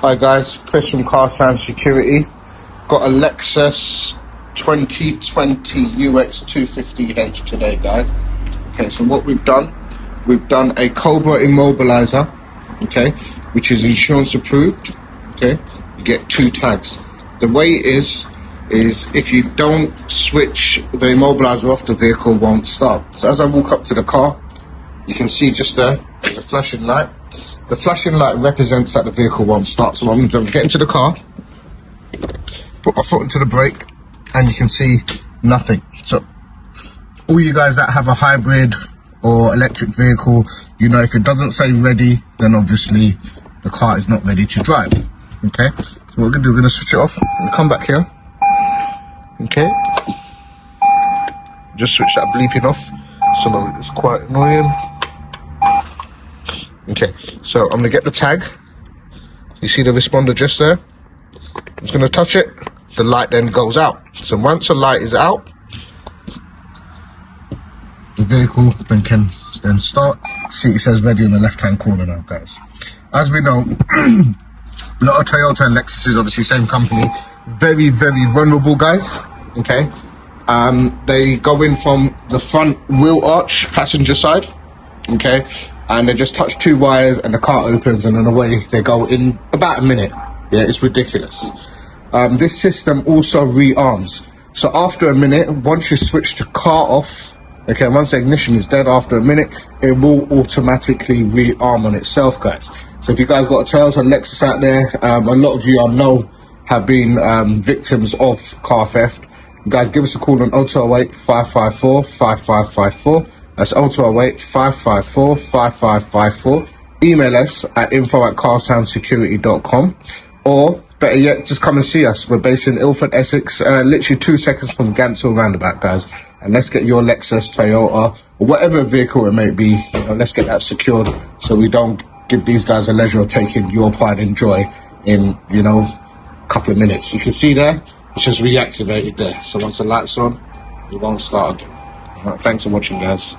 Hi guys, Chris from Car Sound Security. Got a Lexus 2020 UX250h today, guys. Okay, so what we've done a Cobra Immobiliser, okay, which is insurance approved. Okay, you get 2 tags. The way it is if you don't switch the immobiliser off, the vehicle won't start. So as I walk up to the car, you can see just there's a flashing light. The flashing light represents that the vehicle won't start. So what I'm going to get into the car, put my foot into the brake, and you can see nothing. So all you guys that have a hybrid or electric vehicle, you know, if it doesn't say ready, then obviously the car is not ready to drive. Okay, so what we're going to do, we're going to switch it off and come back here. Okay, just switch that bleeping off. So no, it's quite annoying. Okay, so I'm gonna get the tag. You see the responder just there? I'm just gonna touch it. The light then goes out. So once the light is out, the vehicle then can start. See, it says ready on the left-hand corner now, guys. As we know, a lot of Toyota and Lexus is obviously same company. Very, very vulnerable, guys. Okay, they go in from the front wheel arch, passenger side. Okay, and they just touch 2 wires and the car opens, and then away they go in about a minute. Yeah, it's ridiculous. This system also rearms. So after a minute, once you switch the car off, okay, once the ignition is dead, after a minute, it will automatically rearm on itself, guys. So if you guys got a Toyota Lexus out there, a lot of you I know have been victims of car theft. You guys, give us a call on 0208 554 5554. That's 0208 554 5554. Email us at info@carsoundsecurity.com, or better yet, just come and see us. We're based in Ilford, Essex, literally 2 seconds from Gansel roundabout, guys. And let's get your Lexus, Toyota, or whatever vehicle it may be, you know, let's get that secured so we don't give these guys a leisure of taking your pride and joy in, you know, a couple of minutes. You can see there, it's just reactivated there. So once the light's on, it won't start again. Thanks for watching, guys.